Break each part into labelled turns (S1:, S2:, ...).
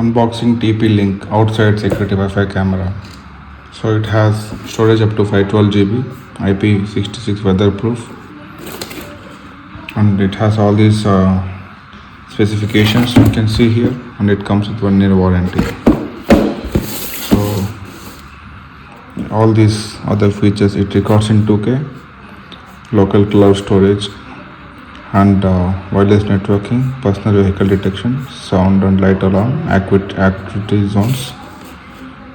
S1: Unboxing TP link outside security Wi-Fi camera. So it has storage up to 512 GB, IP66 weatherproof, and it has all these specifications you can see here, and it comes with 1 year warranty. So all these other features, it records in 2K, local cloud storage, and wireless networking, personal vehicle detection, sound and light alarm, activity zones,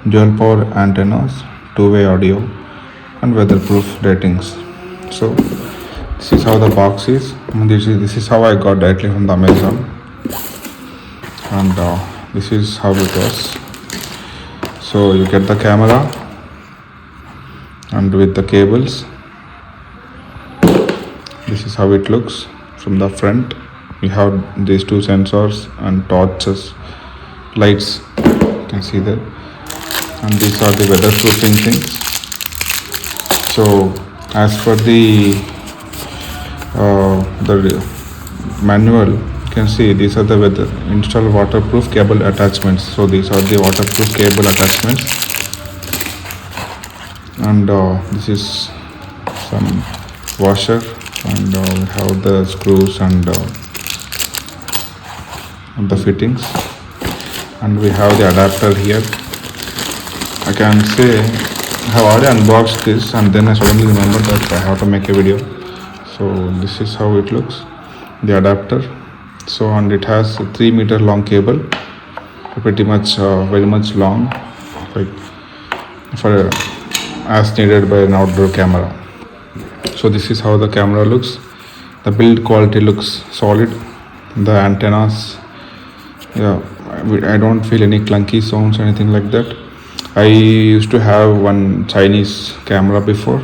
S1: dual power antennas, two-way audio, and weatherproof ratings. So this is how the box is. This is how I got directly from the Amazon, and this is how it was. So you get the camera, and with the cables, this is how it looks from the front. We have these two sensors and torches, lights, you can see that, and these are the weatherproofing things. So as per the manual, you can see these are the weather install waterproof cable attachments. So these are the waterproof cable attachments, and this is some washer, and we have the screws and the fittings, and we have the adapter here. I can say I have already unboxed this, and then I suddenly remembered that I have to make a video. So this is how it looks, the adapter. So, and it has a 3 meter long cable, pretty much very much long, like for as needed by an outdoor camera. So this is how the camera looks. The build quality looks solid. The antennas, yeah, I don't feel any clunky sounds or anything like that. I used to have one Chinese camera before.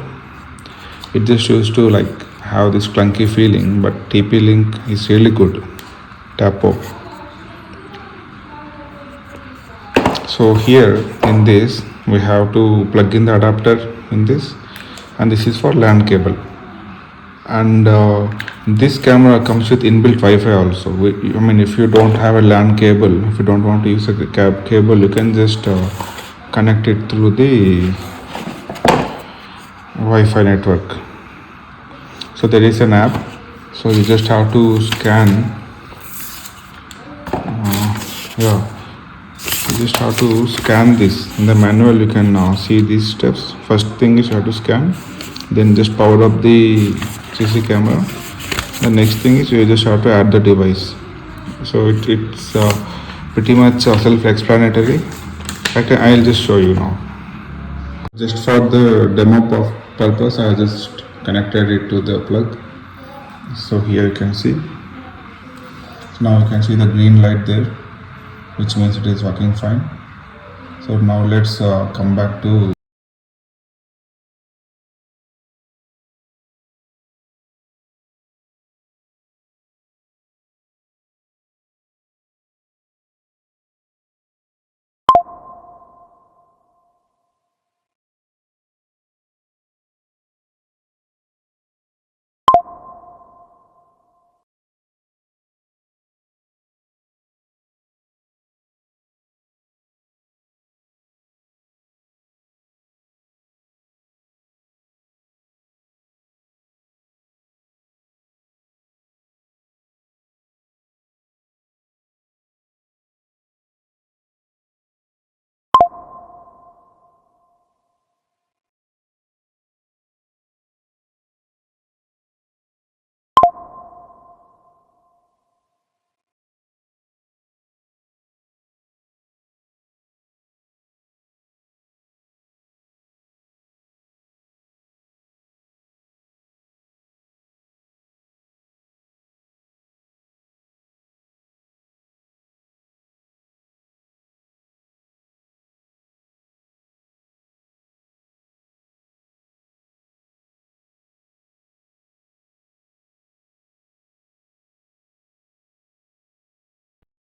S1: It just used to like have this clunky feeling, but TP Link is really good. Tapo. So here in this, we have to plug in the adapter in this, and this is for LAN cable. And this camera comes with inbuilt Wi-Fi also. I mean, if you don't have a LAN cable, if you don't want to use a cable, you can just connect it through the Wi-Fi network. So there is an app. So you just have to scan. Yeah, you just have to scan this. In the manual, you can see these steps. First thing is you have to scan. Then just power up the CC camera. The next thing is you just have to add the device. So it's pretty much self-explanatory. I'll just show you now. Just for the demo purpose, I just connected it to the plug. So here you can see. So now you can see the green light there, which means it is working fine. So now let's come back to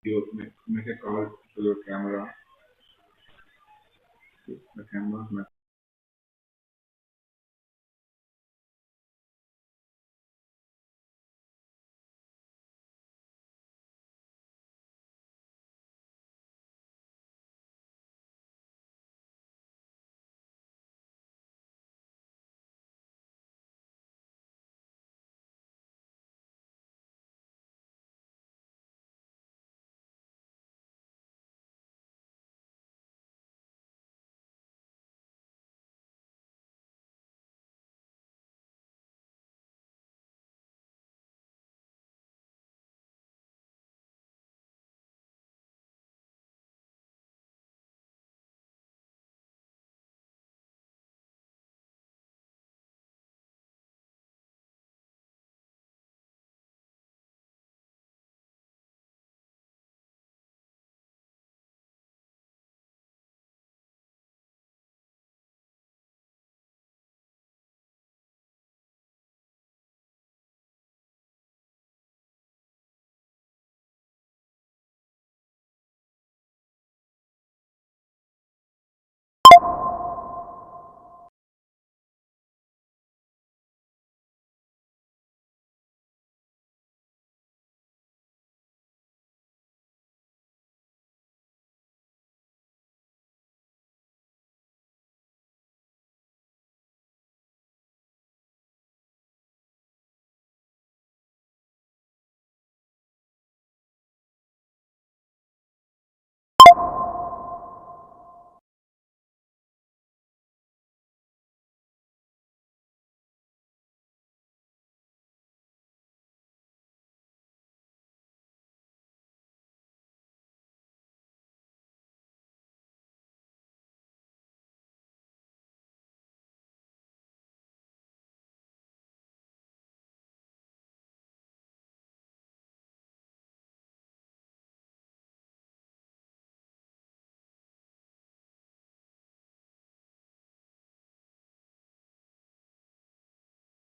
S1: you make a call to your camera. The camera